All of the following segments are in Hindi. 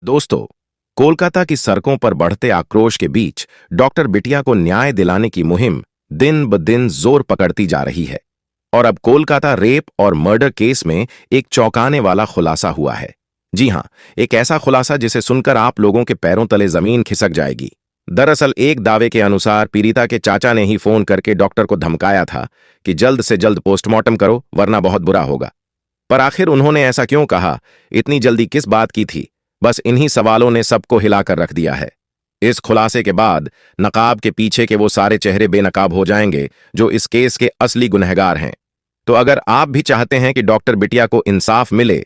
दोस्तों, कोलकाता की सड़कों पर बढ़ते आक्रोश के बीच डॉक्टर बिटिया को न्याय दिलाने की मुहिम दिन ब दिन जोर पकड़ती जा रही है। और अब कोलकाता रेप और मर्डर केस में एक चौंकाने वाला खुलासा हुआ है। जी हां, एक ऐसा खुलासा जिसे सुनकर आप लोगों के पैरों तले जमीन खिसक जाएगी। दरअसल एक दावे के अनुसार पीड़िता के चाचा ने ही फोन करके डॉक्टर को धमकाया था कि जल्द से जल्द पोस्टमार्टम करो वरना बहुत बुरा होगा। पर आखिर उन्होंने ऐसा क्यों कहा? इतनी जल्दी किस बात की थी? बस इन्हीं सवालों ने सबको हिलाकर रख दिया है। इस खुलासे के बाद नकाब के पीछे के वो सारे चेहरे बेनकाब हो जाएंगे जो इस केस के असली गुनहगार हैं। तो अगर आप भी चाहते हैं कि डॉक्टर बिटिया को इंसाफ मिले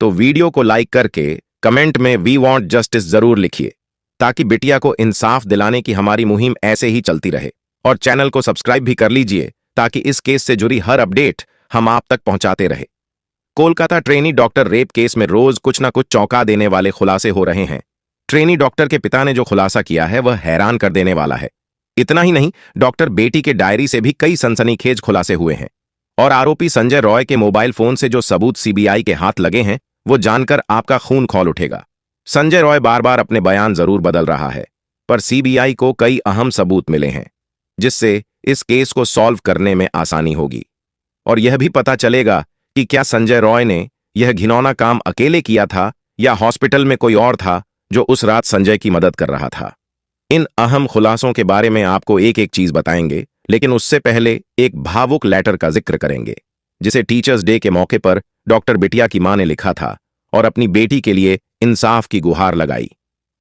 तो वीडियो को लाइक करके कमेंट में वी वांट जस्टिस जरूर लिखिए, ताकि बिटिया को इंसाफ दिलाने की हमारी मुहिम ऐसे ही चलती रहे। और चैनल को सब्सक्राइब भी कर लीजिए ताकि इस केस से जुड़ी हर अपडेट हम आप तक पहुंचाते रहे। Kolkata trainee doctor rape case में रोज कुछ न कुछ चौंका देने वाले खुलासे हो रहे हैं। ट्रेनी डॉक्टर के पिता ने जो खुलासा किया है वह हैरान कर देने वाला है। इतना ही नहीं, डॉक्टर बेटी के डायरी से भी कई सनसनीखेज खुलासे हुए हैं। और आरोपी संजय रॉय के मोबाइल फोन से जो सबूत सीबीआई के हाथ लगे हैं वो जानकर आपका खून खौल उठेगा। संजय रॉय बार बार अपने बयान जरूर बदल रहा है, पर सीबीआई को कई अहम सबूत मिले हैं जिससे इस केस को सॉल्व करने में आसानी होगी। और यह भी पता चलेगा कि क्या संजय रॉय ने यह घिनौना काम अकेले किया था या हॉस्पिटल में कोई और था जो उस रात संजय की मदद कर रहा था। इन अहम खुलासों के बारे में आपको एक एक चीज बताएंगे, लेकिन उससे पहले एक भावुक लेटर का जिक्र करेंगे जिसे टीचर्स डे के मौके पर डॉक्टर बिटिया की मां ने लिखा था और अपनी बेटी के लिए इंसाफ की गुहार लगाई।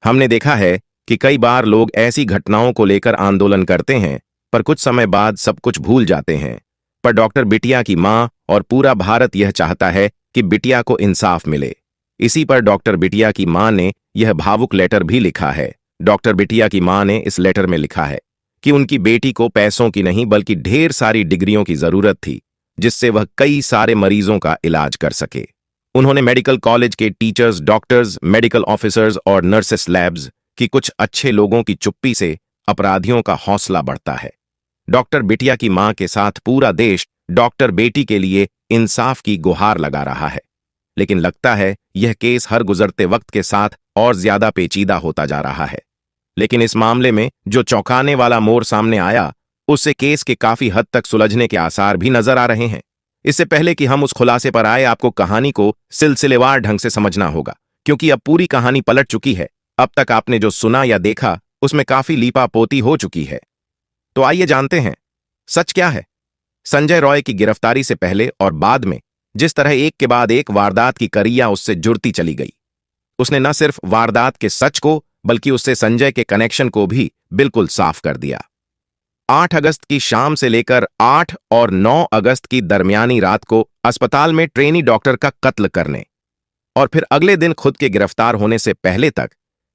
हमने देखा है कि कई बार लोग ऐसी घटनाओं को लेकर आंदोलन करते हैं पर कुछ समय बाद सब कुछ भूल जाते हैं। पर डॉक्टर बिटिया की मां और पूरा भारत यह चाहता है कि बिटिया को इंसाफ मिले। इसी पर डॉक्टर बिटिया की मां ने यह भावुक लेटर भी लिखा है। डॉक्टर बिटिया की मां ने इस लेटर में लिखा है कि उनकी बेटी को पैसों की नहीं बल्कि ढेर सारी डिग्रियों की जरूरत थी जिससे वह कई सारे मरीजों का इलाज कर सके। उन्होंने मेडिकल कॉलेज के टीचर्स, डॉक्टर्स, मेडिकल ऑफिसर्स और नर्सेस लैब्स की कुछ अच्छे लोगों की चुप्पी से अपराधियों का हौसला बढ़ता है। डॉक्टर बिटिया की मां के साथ पूरा देश डॉक्टर बेटी के लिए इंसाफ की गुहार लगा रहा है। लेकिन लगता है यह केस हर गुजरते वक्त के साथ और ज्यादा पेचीदा होता जा रहा है। लेकिन इस मामले में जो चौंकाने वाला मोड़ सामने आया उससे केस के काफी हद तक सुलझने के आसार भी नजर आ रहे हैं। इससे पहले कि हम उस खुलासे पर आए, आपको कहानी को सिलसिलेवार ढंग से समझना होगा, क्योंकि अब पूरी कहानी पलट चुकी है। अब तक आपने जो सुना या देखा उसमें काफी लीपापोती हो चुकी है। तो आइए जानते हैं सच क्या है। संजय रॉय की गिरफ्तारी से पहले और बाद में जिस तरह एक के बाद एक वारदात की करियां उससे जुड़ती चली गई, उसने न सिर्फ वारदात के सच को बल्कि उससे संजय के कनेक्शन को भी बिल्कुल साफ कर दिया। 8 अगस्त की शाम से लेकर 8 और 9 अगस्त की दरमियानी रात को अस्पताल में ट्रेनी डॉक्टर का कत्ल करने और फिर अगले दिन खुद के गिरफ्तार होने से पहले तक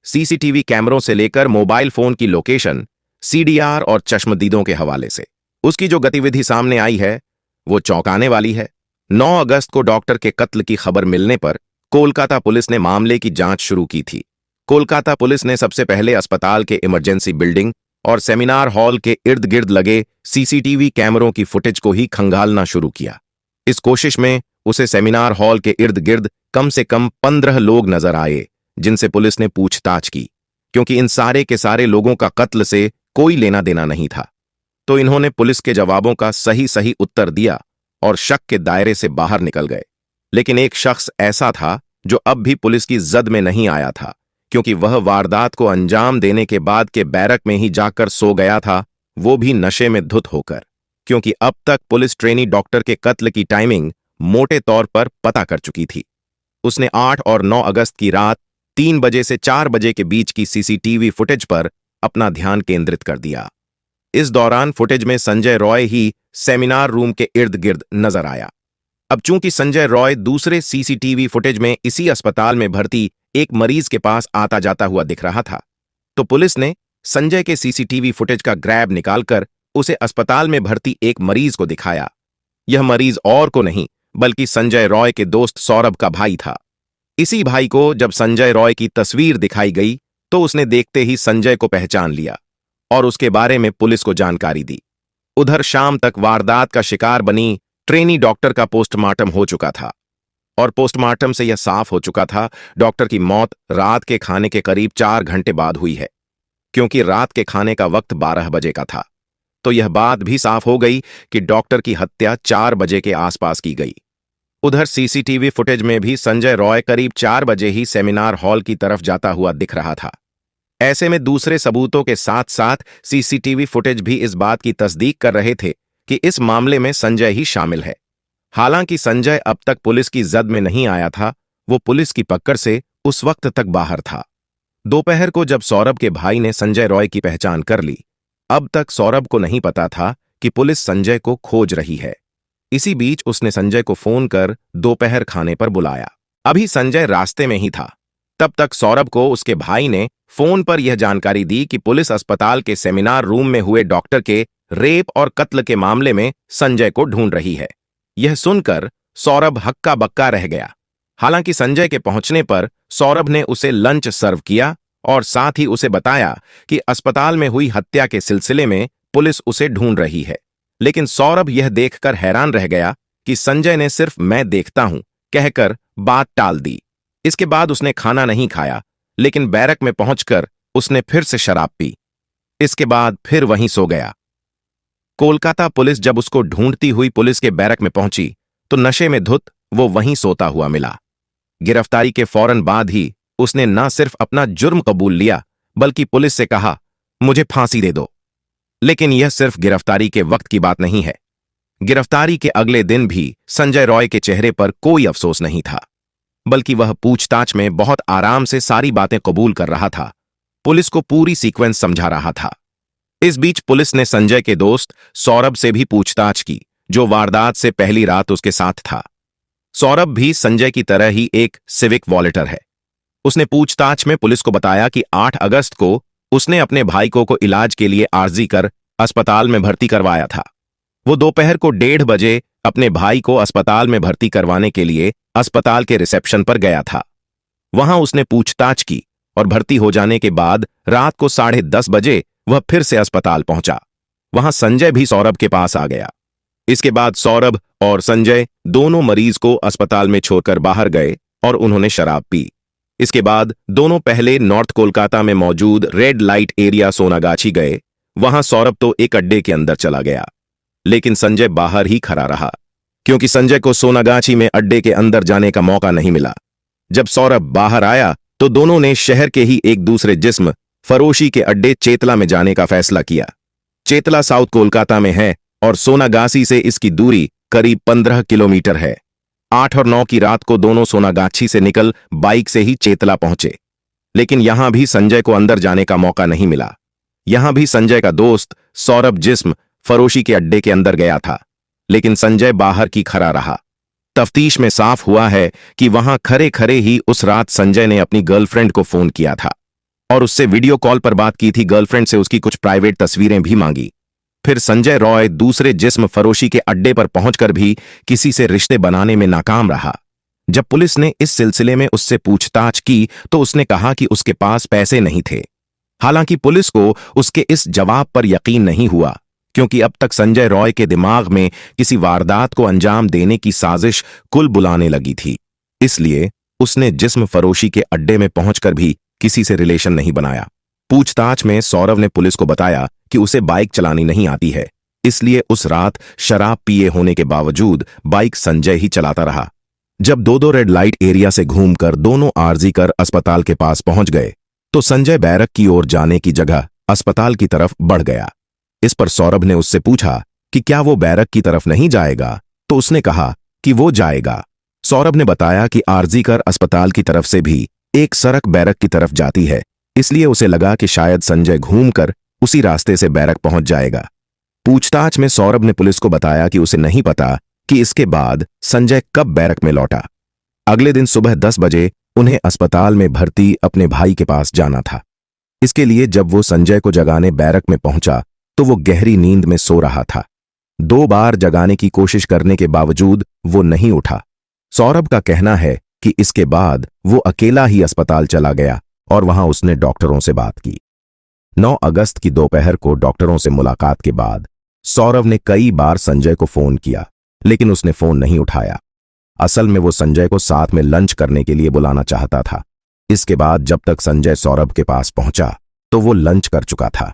सीसीटीवी कैमरों से लेकर मोबाइल फोन की लोकेशन, सीडीआर और चश्मदीदों के हवाले से उसकी जो गतिविधि सामने आई है वो चौंकाने वाली है। 9 अगस्त को डॉक्टर के कत्ल की खबर मिलने पर कोलकाता पुलिस ने मामले की जांच शुरू की थी। कोलकाता पुलिस ने सबसे पहले अस्पताल के इमरजेंसी बिल्डिंग और सेमिनार हॉल के इर्द गिर्द लगे सीसीटीवी कैमरों की फुटेज को ही खंगालना शुरू किया। इस कोशिश में उसे सेमिनार हॉल के इर्द गिर्द कम से कम 15 लोग नजर आए जिनसे पुलिस ने पूछताछ की, क्योंकि इन सारे के सारे लोगों का कत्ल से कोई लेना देना नहीं था। तो इन्होंने पुलिस के जवाबों का सही सही उत्तर दिया और शक के दायरे से बाहर निकल गए। लेकिन एक शख्स ऐसा था जो अब भी पुलिस की जद में नहीं आया था, क्योंकि वह वारदात को अंजाम देने के बाद के बैरक में ही जाकर सो गया था, वो भी नशे में धुत होकर। क्योंकि अब तक पुलिस ट्रेनी डॉक्टर के कत्ल की टाइमिंग मोटे तौर पर पता कर चुकी थी। उसने 8 और 9 अगस्त की रात 3 बजे से 4 बजे के बीच की सीसीटीवी फुटेज पर अपना ध्यान केंद्रित कर दिया। इस दौरान फुटेज में संजय रॉय ही सेमिनार रूम के इर्द गिर्द नजर आया। अब चूंकि संजय रॉय दूसरे सीसीटीवी फुटेज में इसी अस्पताल में भर्ती एक मरीज के पास आता जाता हुआ दिख रहा था, तो पुलिस ने संजय के सीसीटीवी फुटेज का ग्रैब निकालकर उसे अस्पताल में भर्ती एक मरीज को दिखाया। यह मरीज और को नहीं बल्कि संजय रॉय के दोस्त सौरभ का भाई था। इसी भाई को जब संजय रॉय की तस्वीर दिखाई गई तो उसने देखते ही संजय को पहचान लिया और उसके बारे में पुलिस को जानकारी दी। उधर शाम तक वारदात का शिकार बनी ट्रेनी डॉक्टर का पोस्टमार्टम हो चुका था और पोस्टमार्टम से यह साफ हो चुका था डॉक्टर की मौत रात के खाने के करीब 4 घंटे बाद हुई है, क्योंकि रात के खाने का वक्त 12 बजे का था। तो यह बात भी साफ हो गई कि डॉक्टर की हत्या 4 बजे के आसपास की गई। उधर सीसीटीवी फुटेज में भी संजय रॉय करीब 4 बजे ही सेमिनार हॉल की तरफ जाता हुआ दिख रहा था। ऐसे में दूसरे सबूतों के साथ साथ सीसीटीवी फुटेज भी इस बात की तस्दीक कर रहे थे कि इस मामले में संजय ही शामिल है। हालांकि संजय अब तक पुलिस की जद में नहीं आया था, वो पुलिस की पकड़ से उस वक्त तक बाहर था। दोपहर को जब सौरभ के भाई ने संजय रॉय की पहचान कर ली, अब तक सौरभ को नहीं पता था कि पुलिस संजय को खोज रही है। इसी बीच उसने संजय को फोन कर दोपहर खाने पर बुलाया। अभी संजय रास्ते में ही था। तब तक सौरभ को उसके भाई ने फोन पर यह जानकारी दी कि पुलिस अस्पताल के सेमिनार रूम में हुए डॉक्टर के रेप और कत्ल के मामले में संजय को ढूंढ रही है। यह सुनकर सौरभ हक्का बक्का रह गया। हालांकि संजय के पहुंचने पर सौरभ ने उसे लंच सर्व किया और साथ ही उसे बताया कि अस्पताल में हुई हत्या के सिलसिले में पुलिस उसे ढूंढ रही है। लेकिन सौरभ यह देखकर हैरान रह गया कि संजय ने सिर्फ "मैं देखता हूं" कहकर बात टाल दी। इसके बाद उसने खाना नहीं खाया, लेकिन बैरक में पहुंचकर उसने फिर से शराब पी। इसके बाद फिर वहीं सो गया। कोलकाता पुलिस जब उसको ढूंढती हुई पुलिस के बैरक में पहुंची तो नशे में धुत वो वहीं सोता हुआ मिला। गिरफ्तारी के फौरन बाद ही उसने न सिर्फ अपना जुर्म कबूल लिया, बल्कि पुलिस से कहा, "मुझे फांसी दे दो।" लेकिन यह सिर्फ गिरफ्तारी के वक्त की बात नहीं है। गिरफ्तारी के अगले दिन भी संजय रॉय के चेहरे पर कोई अफसोस नहीं था, बल्कि वह पूछताछ में बहुत आराम से सारी बातें कबूल कर रहा था, पुलिस को पूरी सीक्वेंस समझा रहा था। इस बीच पुलिस ने संजय के दोस्त सौरभ से भी पूछताछ की, जो वारदात से पहली रात उसके साथ था। सौरभ भी संजय की तरह ही एक सिविक वॉलेंटियर है। उसने पूछताछ में पुलिस को बताया कि 8 अगस्त को उसने अपने भाई को इलाज के लिए आर्जी कर अस्पताल में भर्ती करवाया था। वो दोपहर को 1:30 बजे अपने भाई को अस्पताल में भर्ती करवाने के लिए अस्पताल के रिसेप्शन पर गया था। वहां उसने पूछताछ की और भर्ती हो जाने के बाद रात को 10:30 बजे वह फिर से अस्पताल पहुंचा। वहां संजय भी सौरभ के पास आ गया। इसके बाद सौरभ और संजय दोनों मरीज को अस्पताल में छोड़कर बाहर गए और उन्होंने शराब पी। इसके बाद दोनों पहले नॉर्थ कोलकाता में मौजूद रेड लाइट एरिया सोनागाछी गए। वहां सौरभ तो एक अड्डे के अंदर चला गया, लेकिन संजय बाहर ही खड़ा रहा, क्योंकि संजय को सोनागाछी में अड्डे के अंदर जाने का मौका नहीं मिला। जब सौरभ बाहर आया तो दोनों ने शहर के ही एक दूसरे जिस्म फरोशी के अड्डे चेतला में जाने का फैसला किया। चेतला साउथ कोलकाता में है और सोनागाछी से इसकी दूरी करीब 15 किलोमीटर है। 8 और 9 की रात को दोनों सोनागाछी से निकल बाइक से ही चेतला पहुंचे, लेकिन यहां भी संजय को अंदर जाने का मौका नहीं मिला। यहां भी संजय का दोस्त सौरभ जिस्म फरोशी के अड्डे के अंदर गया था, लेकिन संजय बाहर की खड़ा रहा। तफ्तीश में साफ हुआ है कि वहां खरे खरे ही उस रात संजय ने अपनी गर्लफ्रेंड को फोन किया था और उससे वीडियो कॉल पर बात की थी। गर्लफ्रेंड से उसकी कुछ प्राइवेट तस्वीरें भी मांगी। फिर संजय रॉय दूसरे जिस्म फरोशी के अड्डे पर पहुंचकर भी किसी से रिश्ते बनाने में नाकाम रहा। जब पुलिस ने इस सिलसिले में उससे पूछताछ की तो उसने कहा कि उसके पास पैसे नहीं थे। हालांकि पुलिस को उसके इस जवाब पर यकीन नहीं हुआ, क्योंकि अब तक संजय रॉय के दिमाग में किसी वारदात को अंजाम देने की साजिश कुल बुलाने लगी थी। इसलिए उसने जिस्म फरोशी के अड्डे में पहुंचकर भी किसी से रिलेशन नहीं बनाया। पूछताछ में सौरभ ने पुलिस को बताया कि उसे बाइक चलानी नहीं आती है, इसलिए उस रात शराब पिए होने के बावजूद बाइक संजय ही चलाता रहा। जब दो रेड लाइट एरिया से घूमकर दोनों आर्जी कर अस्पताल के पास पहुंच गए तो संजय बैरक की ओर जाने की जगह अस्पताल की तरफ बढ़ गया। इस पर सौरभ ने उससे पूछा कि क्या वो बैरक की तरफ नहीं जाएगा, तो उसने कहा कि वो जाएगा। सौरभ ने बताया कि आर्जी कर अस्पताल की तरफ से भी एक सड़क बैरक की तरफ जाती है, इसलिए उसे लगा कि शायद संजय घूमकर उसी रास्ते से बैरक पहुंच जाएगा। पूछताछ में सौरभ ने पुलिस को बताया कि उसे नहीं पता कि इसके बाद संजय कब बैरक में लौटा। अगले दिन सुबह 10 बजे उन्हें अस्पताल में भर्ती अपने भाई के पास जाना था। इसके लिए जब वो संजय को जगाने बैरक में पहुंचा तो वो गहरी नींद में सो रहा था। 2 बार जगाने की कोशिश करने के बावजूद वो नहीं उठा। सौरभ का कहना है कि इसके बाद वो अकेला ही अस्पताल चला गया और वहां उसने डॉक्टरों से बात की। 9 अगस्त की दोपहर को डॉक्टरों से मुलाकात के बाद सौरभ ने कई बार संजय को फोन किया, लेकिन उसने फोन नहीं उठाया। असल में वो संजय को साथ में लंच करने के लिए बुलाना चाहता था। इसके बाद जब तक संजय सौरभ के पास पहुंचा तो वो लंच कर चुका था।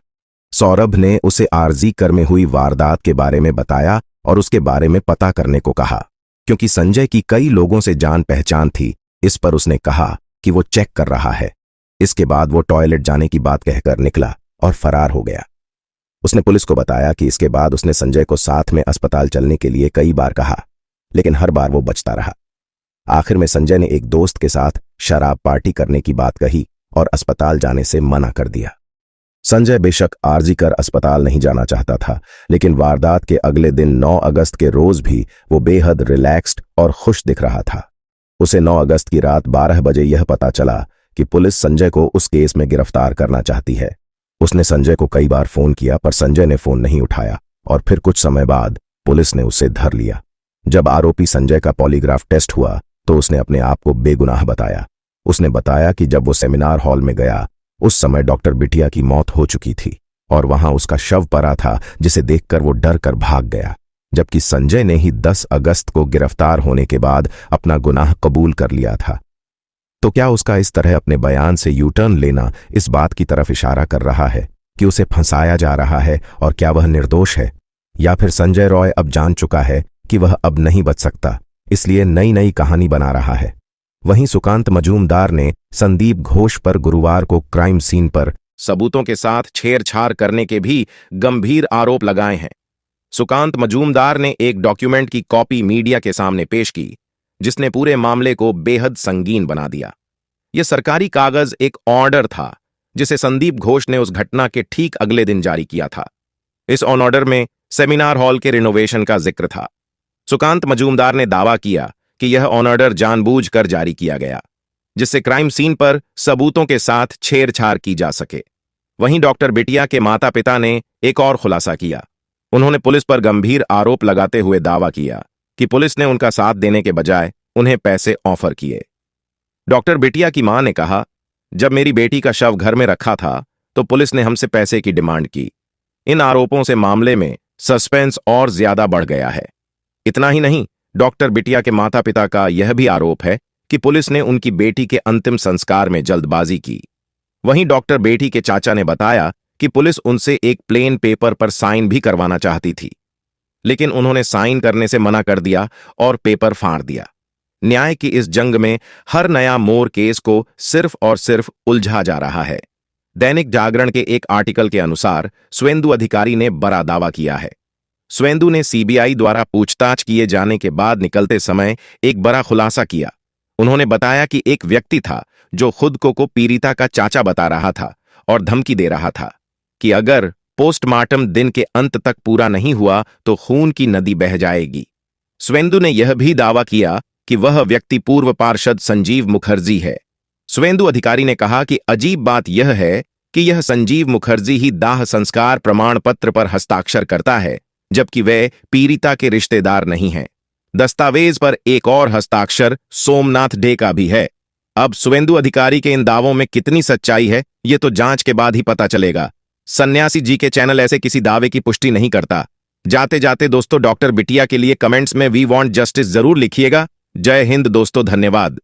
सौरभ ने उसे आरजी कर में हुई वारदात के बारे में बताया और उसके बारे में पता करने को कहा। क्योंकि संजय की कई लोगों से जान पहचान थी, इस पर उसने कहा कि वो चेक कर रहा है। इसके बाद वो टॉयलेट जाने की बात कहकर निकला और फरार हो गया। उसने पुलिस को बताया कि इसके बाद उसने संजय को साथ में अस्पताल चलने के लिए कई बार कहा, लेकिन हर बार वो बचता रहा। आखिर में संजय ने एक दोस्त के साथ शराब पार्टी करने की बात कही और अस्पताल जाने से मना कर दिया। संजय बेशक आरजी कर अस्पताल नहीं जाना चाहता था, लेकिन वारदात के अगले दिन 9 अगस्त के रोज भी वो बेहद रिलैक्स्ड और खुश दिख रहा था। उसे 9 अगस्त की रात 12 बजे यह पता चला कि पुलिस संजय को उस केस में गिरफ्तार करना चाहती है। उसने संजय को कई बार फोन किया, पर संजय ने फोन नहीं उठाया और फिर कुछ समय बाद पुलिस ने उसे धर लिया। जब आरोपी संजय का पॉलीग्राफ टेस्ट हुआ तो उसने अपने आप को बेगुनाह बताया। उसने बताया कि जब वो सेमिनार हॉल में गया उस समय डॉक्टर बिटिया की मौत हो चुकी थी और वहां उसका शव पड़ा था, जिसे देखकर वो डर कर भाग गया, जबकि संजय ने ही 10 अगस्त को गिरफ्तार होने के बाद अपना गुनाह कबूल कर लिया था। तो क्या उसका इस तरह अपने बयान से यू टर्न लेना इस बात की तरफ इशारा कर रहा है कि उसे फंसाया जा रहा है और क्या वह निर्दोष है? या फिर संजय रॉय अब जान चुका है कि वह अब नहीं बच सकता, इसलिए नई नई कहानी बना रहा है? वहीं सुकांत मजूमदार ने संदीप घोष पर गुरुवार को क्राइम सीन पर सबूतों के साथ छेड़छाड़ करने के भी गंभीर आरोप लगाए हैं। सुकांत मजूमदार ने एक डॉक्यूमेंट की कॉपी मीडिया के सामने पेश की, जिसने पूरे मामले को बेहद संगीन बना दिया। यह सरकारी कागज एक ऑर्डर था जिसे संदीप घोष ने उस घटना के ठीक अगले दिन जारी किया था। इस ऑन ऑर्डर में सेमिनार हॉल के रिनोवेशन का जिक्र था। सुकांत मजूमदार ने दावा किया कि यह ऑन ऑर्डर जानबूझकर जारी किया गया, जिससे क्राइम सीन पर सबूतों के साथ छेड़छाड़ की जा सके। वहीं डॉक्टर बिटिया के माता पिता ने एक और खुलासा किया। उन्होंने पुलिस पर गंभीर आरोप लगाते हुए दावा किया कि पुलिस ने उनका साथ देने के बजाय उन्हें पैसे ऑफर किए। डॉक्टर बिटिया की मां ने कहा, जब मेरी बेटी का शव घर में रखा था तो पुलिस ने हमसे पैसे की डिमांड की। इन आरोपों से मामले में सस्पेंस और ज्यादा बढ़ गया है। इतना ही नहीं, डॉक्टर बिटिया के माता पिता का यह भी आरोप है कि पुलिस ने उनकी बेटी के अंतिम संस्कार में जल्दबाजी की। वहीं डॉक्टर बेटी के चाचा ने बताया कि पुलिस उनसे एक प्लेन पेपर पर साइन भी करवाना चाहती थी, लेकिन उन्होंने साइन करने से मना कर दिया और पेपर फाड़ दिया। न्याय की इस जंग में हर नया मोड़ केस को सिर्फ और सिर्फ उलझा जा रहा है। दैनिक जागरण के एक आर्टिकल के अनुसार स्वेंदु अधिकारी ने बड़ा दावा किया है। स्वेंदु ने सीबीआई द्वारा पूछताछ किए जाने के बाद निकलते समय एक बड़ा खुलासा किया। उन्होंने बताया कि एक व्यक्ति था जो खुद को पीड़िता का चाचा बता रहा था और धमकी दे रहा था कि अगर पोस्टमार्टम दिन के अंत तक पूरा नहीं हुआ तो खून की नदी बह जाएगी। स्वेंदु ने यह भी दावा किया कि वह व्यक्ति पूर्व पार्षद संजीव मुखर्जी है। स्वेंदु अधिकारी ने कहा कि अजीब बात यह है कि यह संजीव मुखर्जी ही दाह संस्कार प्रमाण पत्र पर हस्ताक्षर करता है, जबकि वे पीड़िता के रिश्तेदार नहीं हैं। दस्तावेज पर एक और हस्ताक्षर सोमनाथ डे का भी है। अब स्वेंदु अधिकारी के इन दावों में कितनी सच्चाई है, ये तो जांच के बाद ही पता चलेगा। सन्यासी जी के चैनल ऐसे किसी दावे की पुष्टि नहीं करता। जाते जाते दोस्तों, डॉक्टर बिटिया के लिए कमेंट्स में वी वांट जस्टिस जरूर लिखिएगा। जय हिंद दोस्तों, धन्यवाद।